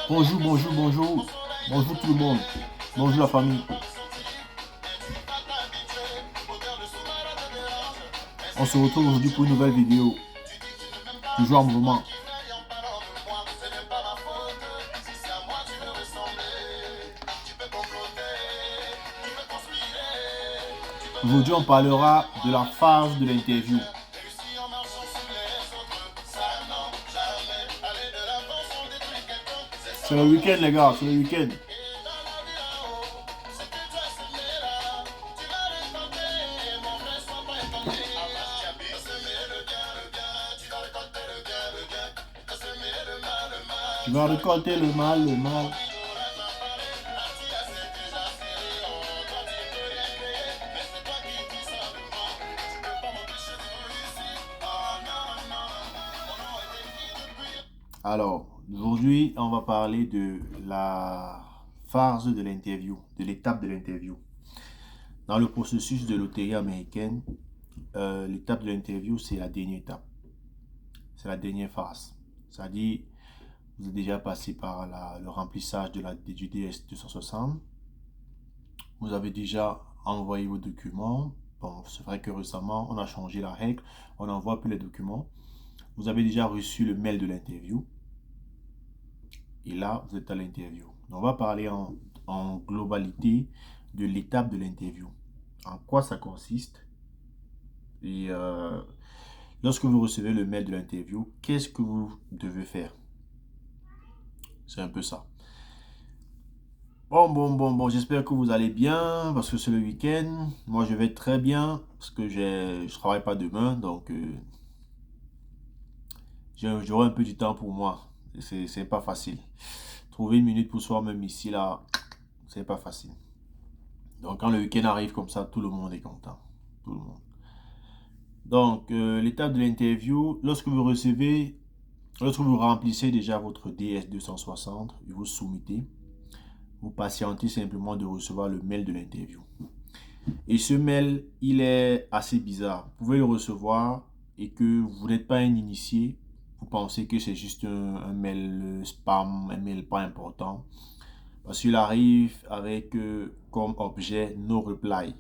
Bonjour, bonjour, bonjour. Bonjour tout le monde. Bonjour la famille. On se retrouve aujourd'hui pour une nouvelle vidéo. Toujours en mouvement. Aujourd'hui, on parlera de la phase de l'interview. C'est le week-end, les gars, c'est le week-end. Tu vas récolter le mal, le mal. Alors, aujourd'hui, on va parler de la phase de l'interview, de l'étape de l'interview. Dans le processus de loterie américaine, l'étape de l'interview, c'est la dernière étape. C'est la dernière phase. C'est-à-dire, vous êtes déjà passé par le remplissage du DS 260. Vous avez déjà envoyé vos documents. Bon, c'est vrai que récemment, on a changé la règle. On n'envoie plus les documents. Vous avez déjà reçu le mail de l'interview. Et là, vous êtes à l'interview. On va parler en globalité de l'étape de l'interview. En quoi ça consiste? Et lorsque vous recevez le mail de l'interview, qu'est-ce que vous devez faire? C'est un peu ça. Bon, j'espère que vous allez bien parce que c'est le week-end. Moi, je vais très bien parce que je travaille pas demain, donc j'aurai un peu du temps pour moi. C'est pas facile. Trouver une minute pour soi, même ici, là, c'est pas facile. Donc, quand le week-end arrive comme ça, tout le monde est content. Tout le monde. Donc, l'étape de l'interview, lorsque vous remplissez déjà votre DS 260 et vous soumettez, vous patientez simplement de recevoir le mail de l'interview. Et ce mail, il est assez bizarre. Vous pouvez le recevoir et que vous n'êtes pas un initié. Vous pensez que c'est juste un mail spam, un mail pas important. Parce qu'il arrive avec comme objet no reply.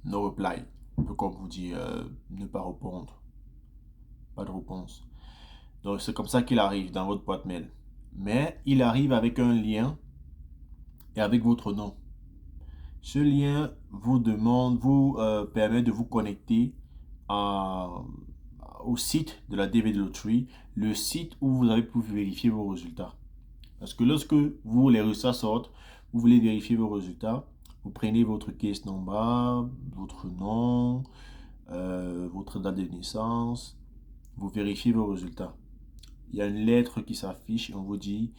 No reply. Un peu comme vous dit ne pas répondre. Pas de réponse. Donc c'est comme ça qu'il arrive dans votre boîte mail. Mais il arrive avec un lien et avec votre nom. Ce lien vous permet de vous connecter au site de la DVD Lottery, le site où vous avez pu vérifier vos résultats. Parce que lorsque les résultats sortent, vous voulez vérifier vos résultats, vous prenez votre case number, votre nom, votre date de naissance, vous vérifiez vos résultats. Il y a une lettre qui s'affiche et on vous dit,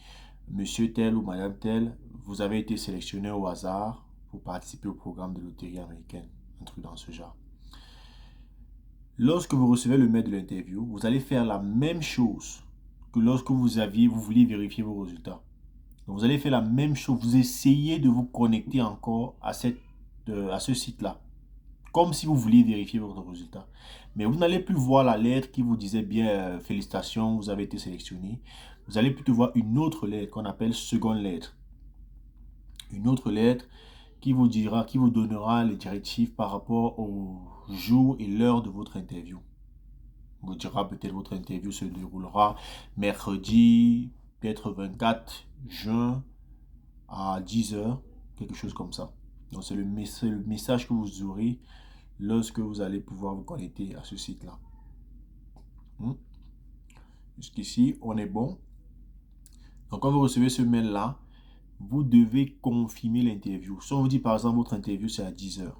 monsieur tel ou madame tel, vous avez été sélectionné au hasard pour participer au programme de loterie américaine. Un truc dans ce genre. Lorsque vous recevez le mail de l'interview, vous allez faire la même chose que lorsque vous vouliez vérifier vos résultats. Donc vous allez faire la même chose. Vous essayez de vous connecter encore à ce site-là. Comme si vous vouliez vérifier votre résultat. Mais vous n'allez plus voir la lettre qui vous disait bien félicitations, vous avez été sélectionné. Vous allez plutôt voir une autre lettre qu'on appelle seconde lettre. Une autre lettre qui vous donnera les directives par rapport au jour et l'heure de votre interview. Vous dira peut-être votre interview se déroulera mercredi, peut-être 24 juin à 10 h, quelque chose comme ça. Donc c'est le message que vous aurez lorsque vous allez pouvoir vous connecter à ce site-là. Jusqu'ici, on est bon. Donc quand vous recevez ce mail-là, vous devez confirmer l'interview. Si on vous dit par exemple votre interview c'est à 10 h,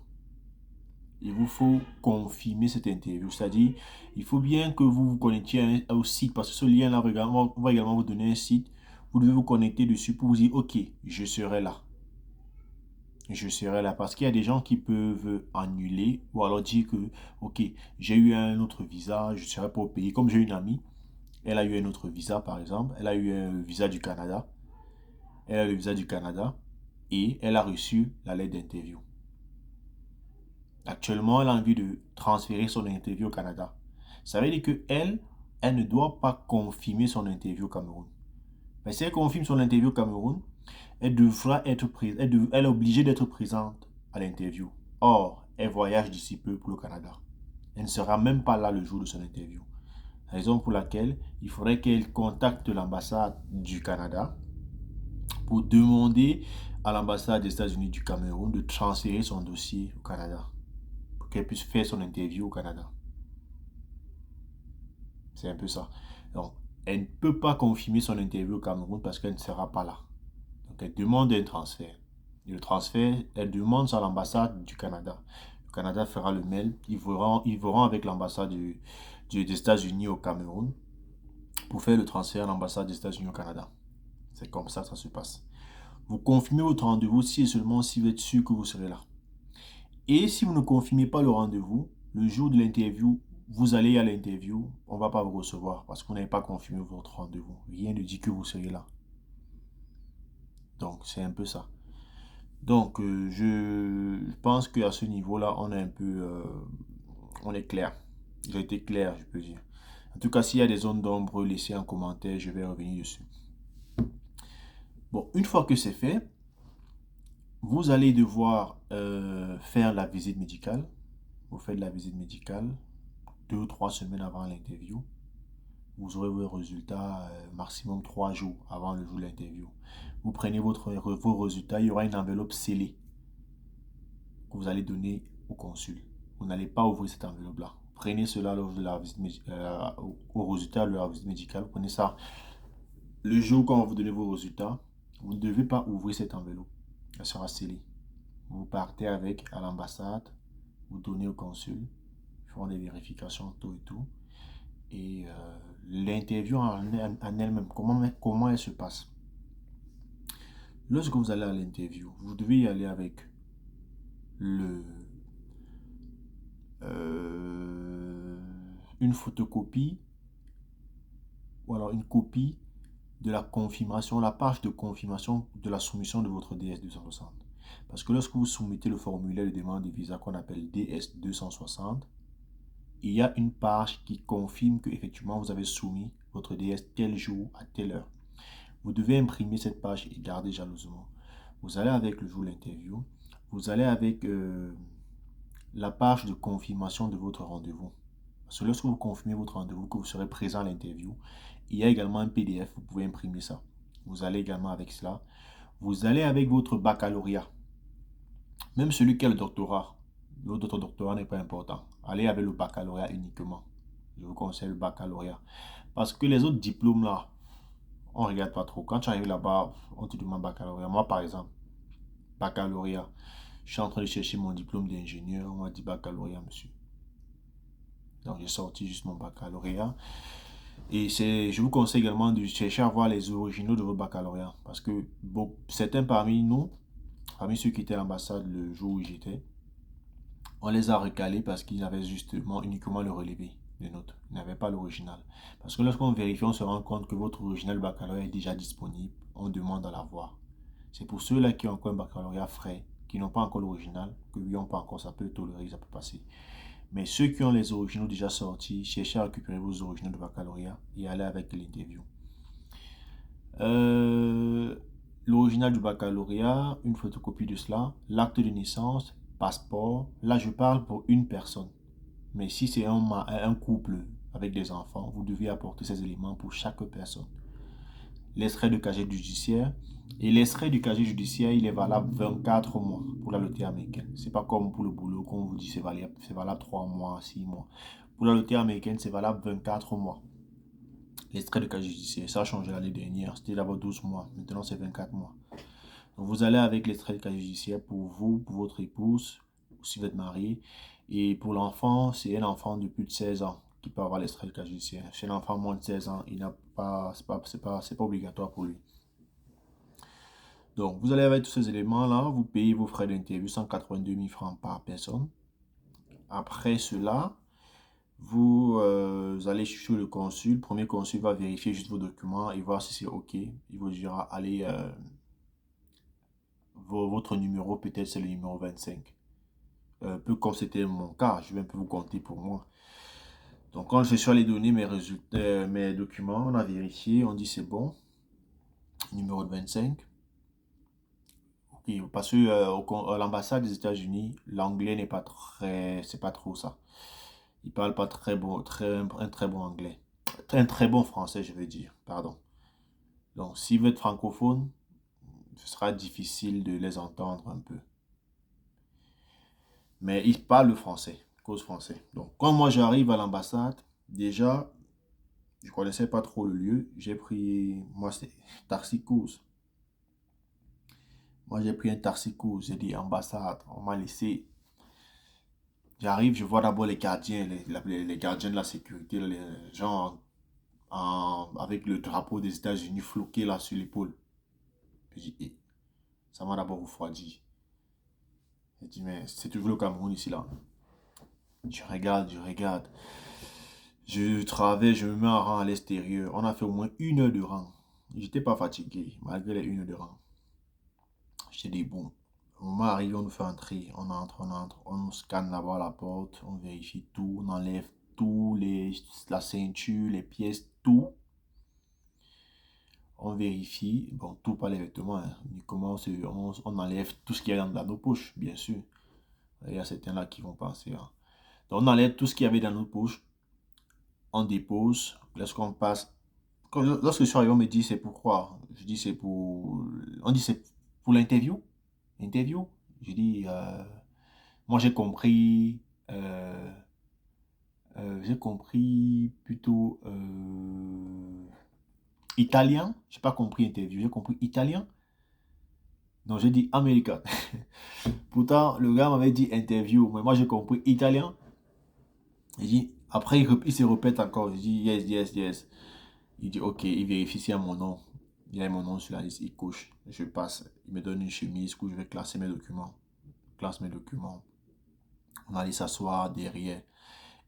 il vous faut confirmer cette interview. C'est-à-dire, il faut bien que vous vous connectiez au site parce que ce lien-là va également vous donner un site. Vous devez vous connecter dessus pour vous dire, ok, je serai là. je serai là. Parce qu'il y a des gens qui peuvent annuler ou alors dire que, ok, j'ai eu un autre visa, je ne serai pas au pays. Comme j'ai une amie, elle a eu un autre visa par exemple, elle a eu un visa du Canada, elle a le visa du Canada et elle a reçu la lettre d'interview. Actuellement, elle a envie de transférer son interview au Canada. Ça veut dire que elle ne doit pas confirmer son interview au Cameroun. Mais si elle confirme son interview au Cameroun, elle devra être prise, elle est obligée d'être présente à l'interview. Or, elle voyage d'ici peu pour le Canada. Elle ne sera même pas là le jour de son interview. Raison pour laquelle il faudrait qu'elle contacte l'ambassade du Canada pour demander à l'ambassade des États-Unis du Cameroun de transférer son dossier au Canada pour qu'elle puisse faire son interview au Canada. C'est un peu ça. Donc, elle ne peut pas confirmer son interview au Cameroun parce qu'elle ne sera pas là. Donc, elle demande un transfert. Et le transfert, elle demande ça à l'ambassade du Canada. Le Canada fera le mail. Ils verront avec l'ambassade des États-Unis au Cameroun pour faire le transfert à l'ambassade des États-Unis au Canada. C'est comme ça que ça se passe. Vous confirmez votre rendez-vous si et seulement si vous êtes sûr que vous serez là. Et si vous ne confirmez pas le rendez-vous, le jour de l'interview, vous allez à l'interview, on ne va pas vous recevoir parce que vous n'avez pas confirmé votre rendez-vous. Rien ne dit que vous serez là. Donc, c'est un peu ça. Donc, je pense qu'à ce niveau-là, on est un peu... on est clair. J'ai été clair, je peux dire. En tout cas, s'il y a des zones d'ombre, laissez un commentaire, je vais revenir dessus. Bon, une fois que c'est fait, vous allez devoir faire la visite médicale. Vous faites la visite médicale 2 ou 3 semaines avant l'interview. Vous aurez vos résultats maximum 3 jours avant le jour de l'interview. Vous prenez vos résultats, il y aura une enveloppe scellée que vous allez donner au consul. Vous n'allez pas ouvrir cette enveloppe-là. Prenez cela lors de la visite, au résultat de la visite médicale. Vous prenez ça le jour quand on va vous donner vos résultats. Vous ne devez pas ouvrir cette enveloppe. Elle sera scellée. Vous partez avec à l'ambassade, vous donnez au consul, ils feront des vérifications, tout et tout. Et l'interview en elle-même, comment elle se passe? Lorsque vous allez à l'interview, vous devez y aller avec le, une photocopie ou alors une copie de la confirmation, la page de confirmation de la soumission de votre DS-260. Parce que lorsque vous soumettez le formulaire de demande de visa qu'on appelle DS-260, il y a une page qui confirme que effectivement vous avez soumis votre DS tel jour à telle heure. Vous devez imprimer cette page et garder jalousement. Vous allez avec le jour de l'interview. Vous allez avec la page de confirmation de votre rendez-vous. Parce que lorsque vous confirmez votre rendez-vous, que vous serez présent à l'interview, il y a également un PDF, vous pouvez imprimer ça. Vous allez également avec cela. Vous allez avec votre baccalauréat. Même celui qui a le doctorat. Votre doctorat n'est pas important. Allez avec le baccalauréat uniquement. Je vous conseille le baccalauréat. Parce que les autres diplômes là, on ne regarde pas trop. Quand tu arrives là-bas, on te demande baccalauréat. Moi par exemple, baccalauréat. Je suis en train de chercher mon diplôme d'ingénieur. On m'a dit baccalauréat, monsieur. Donc j'ai sorti juste mon baccalauréat. Et je vous conseille également de chercher à voir les originaux de votre baccalauréat. Parce que bon, certains parmi nous, parmi ceux qui étaient à l'ambassade le jour où j'étais, on les a recalés parce qu'ils avaient justement uniquement le relevé de notes. Ils n'avaient pas l'original. Parce que lorsqu'on vérifie, on se rend compte que votre original baccalauréat est déjà disponible. On demande à l'avoir. C'est pour ceux-là qui ont encore un baccalauréat frais, qui n'ont pas encore l'original, que oui, on peut encore, ça peut tolérer, ça peut passer. Mais ceux qui ont les originaux déjà sortis, cherchez à récupérer vos originaux de baccalauréat et allez avec l'interview. L'original du baccalauréat, une photocopie de cela, l'acte de naissance, passeport. Là, je parle pour une personne. Mais si c'est un couple avec des enfants, vous devez apporter ces éléments pour chaque personne. L'extrait de casier judiciaire. Et l'extrait du casier judiciaire, il est valable 24 mois pour la loterie américaine. C'est pas comme pour le boulot, qu'on vous dit c'est valable 3 mois, 6 mois. Pour la loterie américaine, c'est valable 24 mois. L'extrait de casier judiciaire, ça a changé l'année dernière. C'était d'abord 12 mois. Maintenant, c'est 24 mois. Donc, vous allez avec l'extrait de casier judiciaire pour vous, pour votre épouse, si vous êtes marié. Et pour l'enfant, c'est un enfant de plus de 16 ans qui peut avoir l'extrait de casier judiciaire. Chez l'enfant moins de 16 ans, il n'a pas, c'est pas obligatoire pour lui. Donc, vous allez avec tous ces éléments-là, vous payez vos frais d'interview, 182 000 francs par personne. Après cela, vous allez sur le consul. Le premier consul va vérifier juste vos documents et voir si c'est OK. Il vous dira, allez, votre numéro, peut-être c'est le numéro 25. Un peu comme c'était mon cas, je vais un peu vous compter pour moi. Donc, quand je suis allé donner mes résultats, mes documents, on a vérifié, on dit c'est bon, numéro de 25. Ok, parce que à l'ambassade des États-Unis, l'anglais n'est pas très, c'est pas trop ça. Ils parlent pas très bon, un très bon anglais. Un très bon français, je veux dire, pardon. Donc, si vous êtes francophone, ce sera difficile de les entendre un peu. Mais ils parlent le français, cause français. Donc, quand moi j'arrive à l'ambassade, déjà, je connaissais pas trop le lieu. J'ai pris, moi c'est taxi cause. Moi j'ai pris un taxi cause. J'ai dit ambassade. On m'a laissé. J'arrive, je vois d'abord les gardiens, les gardiens de la sécurité, les gens avec le drapeau des États-Unis floqué là sur l'épaule. J'ai dit, eh, ça m'a d'abord refroidi. J'ai dit, mais c'est toujours le Cameroun ici là. Je regarde, je regarde. Je travaille, je me mets en rang à l'extérieur. On a fait au moins 1 heure de rang. J'étais pas fatigué, malgré les 1 heure de rang. J'étais dit, bon, au moment arrivé, on nous fait entrer. On entre, on nous scanne là-bas à la porte, on vérifie tout, on enlève tout, la ceinture, les pièces, tout. On vérifie, bon, tout pas les vêtements, hein. On enlève tout ce qu'il y a dans nos poches, bien sûr. Il y a certains là qui vont penser, hein. Donc, on enlève tout ce qu'il y avait dans nos poches, on dépose, lorsqu'on passe. Lorsque je suis arrivé, on me dit c'est pourquoi. Je dis c'est pour. On dit c'est pour l'interview. Interview. Je dis, moi j'ai compris plutôt italien. J'ai pas compris interview, j'ai compris italien. Donc j'ai dit américain. Pourtant, le gars m'avait dit interview, mais moi j'ai compris italien. Il dit, après il se répète encore. Je dis yes, yes, yes. Il dit ok, il vérifie s'il y a mon nom. Il y a mon nom sur la liste, il couche. Je passe, il me donne une chemise où je vais classer mes documents. Classe mes documents. On allait s'asseoir derrière.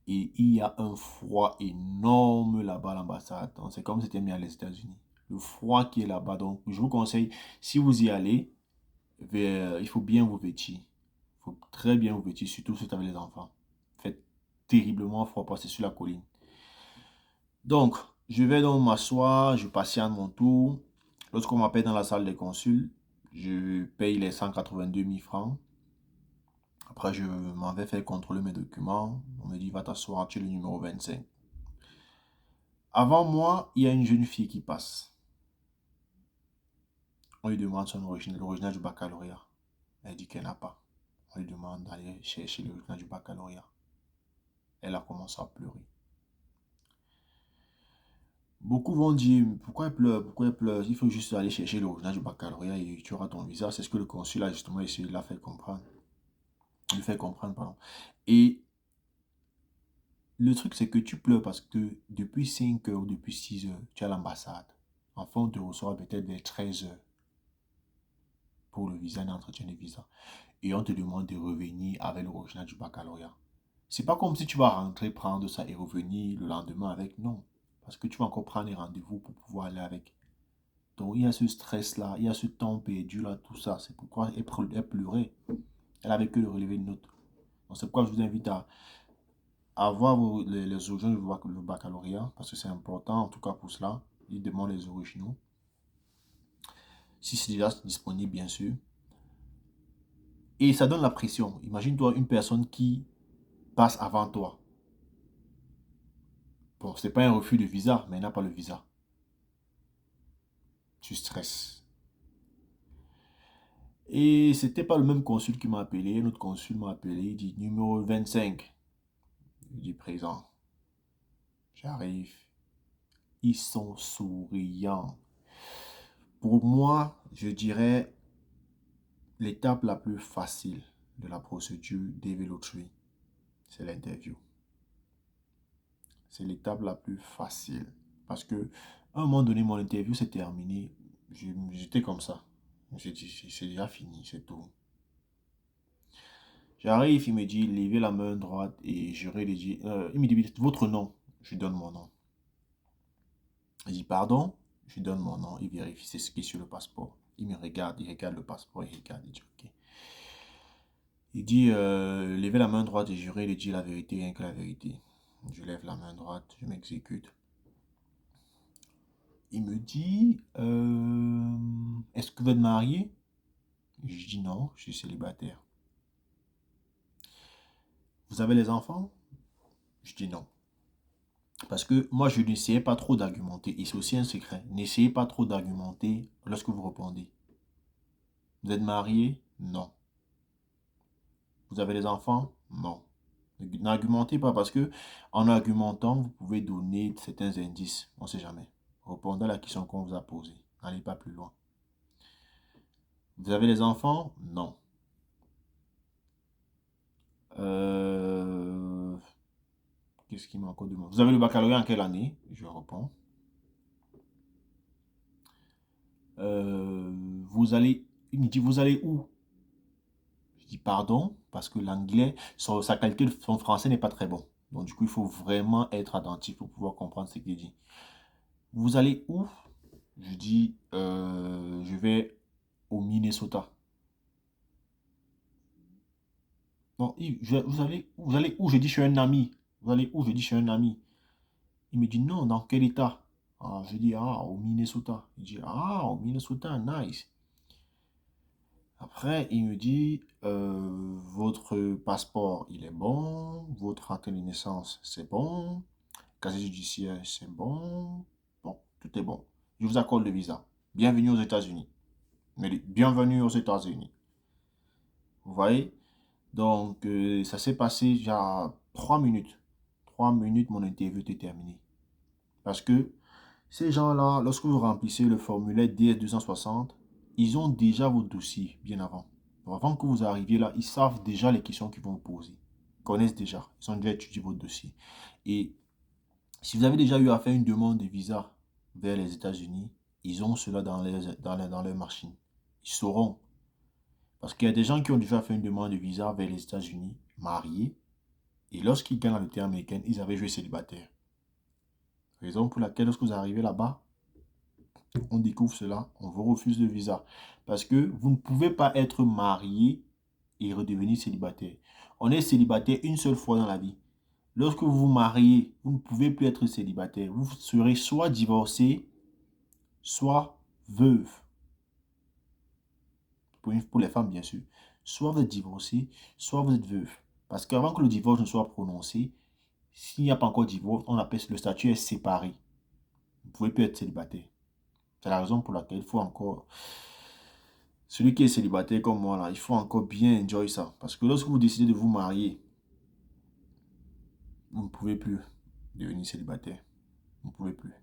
Et il y a un froid énorme là-bas à l'ambassade. C'est comme si c'était mis à les États-Unis. Le froid qui est là-bas. Donc, je vous conseille, si vous y allez, il faut bien vous vêtir. Il faut très bien vous vêtir, surtout si vous avez les enfants. Faites terriblement froid parce que c'est sur la colline. Donc, je vais donc m'asseoir, je patiente mon tour. Lorsqu'on m'appelle dans la salle des consuls, je paye les 182 000 francs. Après, je m'en vais faire contrôler mes documents. On me dit, va t'asseoir, tu es le numéro 25. Avant moi, il y a une jeune fille qui passe. On lui demande l'original du baccalauréat. Elle dit qu'elle n'a pas. On lui demande d'aller chercher l'original du baccalauréat. Elle a commencé à pleurer. Beaucoup vont dire, pourquoi elle pleure? Pourquoi elle pleure? Il faut juste aller chercher l'original du baccalauréat et tu auras ton visa. C'est ce que le consul a justement essayé de la faire comprendre. Il lui fait comprendre, pardon. Et le truc, c'est que tu pleures parce que depuis 5 heures ou depuis 6 heures, tu es à l'ambassade. Enfin, on te reçoit peut-être vers 13 heures pour le visa, l'entretien de visa. Et on te demande de revenir avec l'original du baccalauréat. C'est pas comme si tu vas rentrer, prendre ça et revenir le lendemain avec. Non. Parce que tu vas encore prendre les rendez-vous pour pouvoir aller avec. Donc, il y a ce stress-là, il y a ce temps perdu-là, tout ça. C'est pourquoi elle pleurait. Elle avait que le relevé de notes. Donc, c'est pourquoi je vous invite à avoir les originaux du baccalauréat, parce que c'est important, en tout cas pour cela. Ils demandent les originaux. Si c'est déjà disponible, bien sûr. Et ça donne la pression. Imagine-toi une personne qui passe avant toi. Bon, c'est pas un refus de visa, mais elle n'a pas le visa. Tu stresses. Et c'était pas le même consul qui m'a appelé. Notre consul m'a appelé. Il dit numéro 25. Je dis présent. J'arrive. Ils sont souriants. Pour moi, je dirais l'étape la plus facile de la procédure d'Evelotry, c'est l'interview. C'est l'étape la plus facile. Parce que à un moment donné, mon interview s'est terminée. J'étais comme ça. J'ai dit, c'est déjà fini, c'est tout. J'arrive, il me dit, levez la main droite et je rédige. Il me dit, votre nom. Je lui donne mon nom. Il dit, pardon. Je lui donne mon nom. Il vérifie c'est ce qui est sur le passeport. Il regarde le passeport, il regarde, il dit, ok. Il dit, levez la main droite et jurez de dire la vérité, rien que la vérité. Je lève la main droite, je m'exécute. Il me dit, est-ce que vous êtes marié? Je dis non, je suis célibataire. Vous avez les enfants? Je dis non. Parce que moi, je n'essayais pas trop d'argumenter. Et c'est aussi un secret. N'essayez pas trop d'argumenter lorsque vous répondez. Vous êtes marié? Non. Vous avez des enfants? Non. N'argumentez pas parce que en argumentant, vous pouvez donner certains indices. On ne sait jamais. Répondez à la question qu'on vous a posée. N'allez pas plus loin. Vous avez des enfants? Non. Qu'est-ce qui m'a encore demandé? Vous avez le baccalauréat en quelle année? Je réponds. Vous allez, il me dit, vous allez où? Je dis pardon, parce que l'anglais, sa qualité de son français n'est pas très bon. Donc du coup, il faut vraiment être attentif pour pouvoir comprendre ce qu'il dit. Vous allez où? Je dis, je vais au Minnesota. Non, vous allez où? Je dis, je suis un ami. Vous allez où? Je dis, je suis un ami. Il me dit, non, dans quel état? Ah, je dis, ah, au Minnesota. Il dit, ah, au Minnesota, nice. Après, il me dit, votre passeport, il est bon, votre acte de naissance, c'est bon, casier judiciaire, c'est bon, bon, tout est bon. Je vous accorde le visa. Bienvenue aux États-Unis. Bienvenue aux États-Unis. Vous voyez? Donc, ça s'est passé il y a 3 minutes. 3 minutes, mon interview était terminée. Parce que ces gens-là, lorsque vous remplissez le formulaire DS260, ils ont déjà votre dossier bien avant. Donc avant que vous arriviez là, ils savent déjà les questions qu'ils vont vous poser. Ils connaissent déjà. Ils ont déjà étudié votre dossier. Et si vous avez déjà eu à faire une demande de visa vers les États-Unis, ils ont cela dans leur machine. Ils sauront. Parce qu'il y a des gens qui ont déjà fait une demande de visa vers les États-Unis, mariés, et lorsqu'ils gagnent la loterie américaine, ils avaient joué célibataire. Raison pour laquelle, lorsque vous arrivez là-bas, on découvre cela, on vous refuse le visa. Parce que vous ne pouvez pas être marié et redevenir célibataire. On est célibataire une seule fois dans la vie. Lorsque vous vous mariez, vous ne pouvez plus être célibataire. Vous serez soit divorcé, soit veuve. Pour les femmes, bien sûr. Soit vous êtes divorcé, soit vous êtes veuve. Parce qu'avant que le divorce ne soit prononcé, s'il n'y a pas encore de divorce, on appelle le statut est séparé. Vous ne pouvez plus être célibataire. C'est la raison pour laquelle il faut encore... Celui qui est célibataire comme moi, là, il faut encore bien enjoy ça. Parce que lorsque vous décidez de vous marier, vous ne pouvez plus devenir célibataire. Vous ne pouvez plus.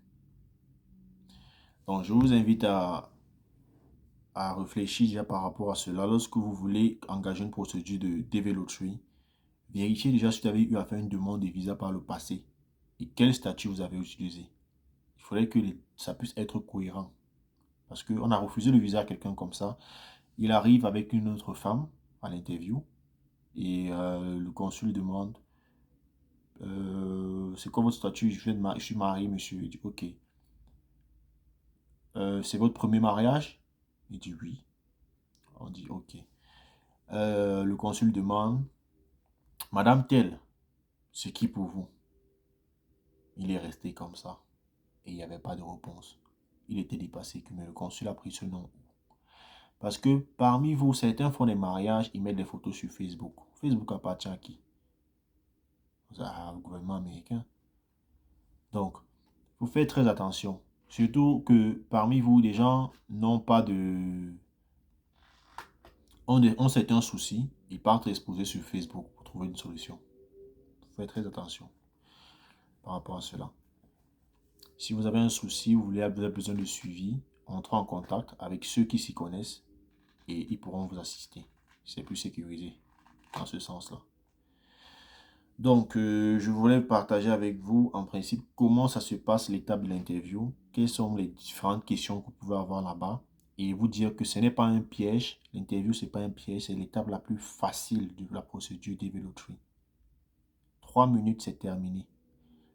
Donc, je vous invite à réfléchir déjà par rapport à cela. Lorsque vous voulez engager une procédure de DV Lottery, vérifiez déjà si vous avez eu à faire une demande de visa par le passé et quel statut vous avez utilisé. Il faudrait que ça puisse être cohérent. Parce qu'on a refusé le visa à quelqu'un comme ça. Il arrive avec une autre femme à l'interview et le consul demande c'est quoi votre statut? Je suis marié, monsieur. Il dit ok. C'est votre premier mariage? Il dit oui. On dit ok. Le consul demande Madame telle, c'est qui pour vous? Il est resté comme ça et il n'y avait pas de réponse. Il était dépassé, mais le consul a pris ce nom. Parce que parmi vous, certains font des mariages, ils mettent des photos sur Facebook. Facebook appartient à qui? Au gouvernement américain. Donc, il faut faire très attention. Surtout que parmi vous, des gens n'ont pas de... ont certains soucis, ils partent exposer sur Facebook pour trouver une solution. Il faut faire très attention par rapport à cela. Si vous avez un souci, vous avez besoin de suivi, entrez en contact avec ceux qui s'y connaissent et ils pourront vous assister. C'est plus sécurisé dans ce sens-là. Donc, je voulais partager avec vous, en principe, comment ça se passe l'étape de l'interview, quelles sont les différentes questions que vous pouvez avoir là-bas et vous dire que ce n'est pas un piège. L'interview, ce n'est pas un piège, c'est l'étape la plus facile de la procédure d'Evelotree. 3 minutes, c'est terminé.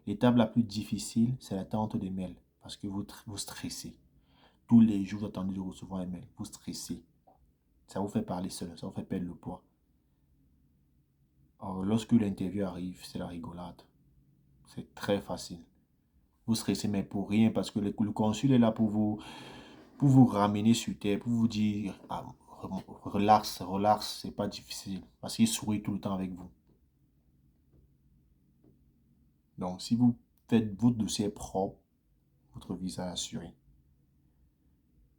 L'étape la plus difficile, c'est l'attente des mails. Parce que vous stressez. Tous les jours, vous attendez de recevoir un mail. Vous stressez. Ça vous fait parler seul. Ça vous fait perdre le poids. Alors, lorsque l'interview arrive, c'est la rigolade. C'est très facile. Vous stressez, mais pour rien. Parce que le consul est là pour vous ramener sur terre. Pour vous dire, ah, relax, relax. C'est pas difficile. Parce qu'il sourit tout le temps avec vous. Donc, si vous faites votre dossier propre, votre visa est assuré.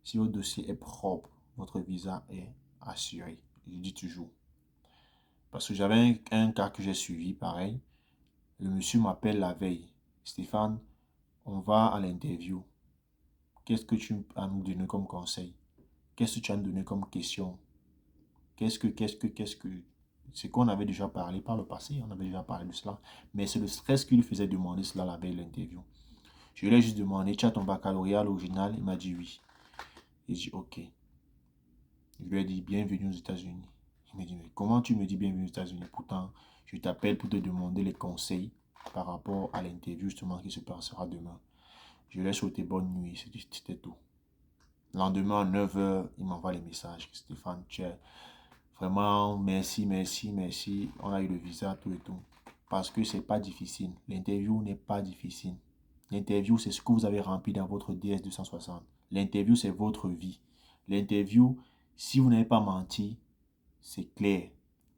Si votre dossier est propre, votre visa est assuré. Je dis toujours. Parce que j'avais un cas que j'ai suivi, pareil. Le monsieur m'appelle la veille. Stéphane, on va à l'interview. Qu'est-ce que tu as à nous donner comme conseil? Qu'est-ce que tu as à nous donner comme question? Qu'est-ce que... C'est qu'on avait déjà parlé par le passé, on avait déjà parlé de cela. Mais c'est le stress qui lui faisait demander cela la veille de l'interview. Je lui ai juste demandé, tu as ton baccalauréat à l'original? Il m'a dit oui. Et j'ai dit ok. Je lui ai dit bienvenue aux États-Unis. Il me dit mais comment tu me dis bienvenue aux États-Unis? Pourtant, je t'appelle pour te demander les conseils par rapport à l'interview justement qui se passera demain. Je lui ai souhaité bonne nuit, c'était tout. Le lendemain à 9 h, il m'envoie les messages. Stéphane, tu es vraiment merci, merci, merci. On a eu le visa, tout et tout. Parce que c'est pas difficile. L'interview n'est pas difficile. L'interview, c'est ce que vous avez rempli dans votre DS 260. L'interview, c'est votre vie. L'interview, si vous n'avez pas menti, c'est clair.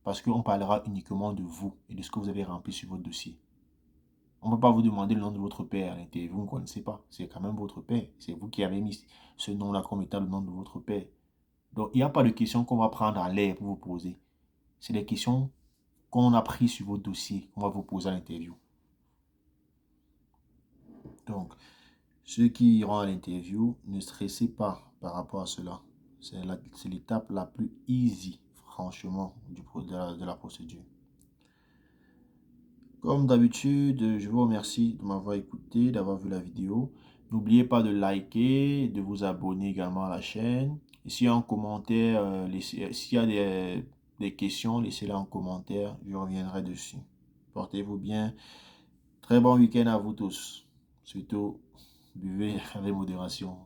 Parce qu'on parlera uniquement de vous et de ce que vous avez rempli sur votre dossier. On ne peut pas vous demander le nom de votre père à l'interview, vous ne connaissez pas. C'est quand même votre père. C'est vous qui avez mis ce nom-là comme étant le nom de votre père. Donc, il n'y a pas de questions qu'on va prendre à l'air pour vous poser. C'est des questions qu'on a prises sur votre dossier, qu'on va vous poser à l'interview. Donc, ceux qui iront à l'interview, ne stressez pas par rapport à cela. C'est l'étape la plus easy, franchement, de la procédure. Comme d'habitude, je vous remercie de m'avoir écouté, d'avoir vu la vidéo. N'oubliez pas de liker, de vous abonner également à la chaîne. Et s'il y a un commentaire, s'il y a des questions, laissez-les en commentaire, je reviendrai dessus. Portez-vous bien. Très bon week-end à vous tous. Surtout, buvez avec modération.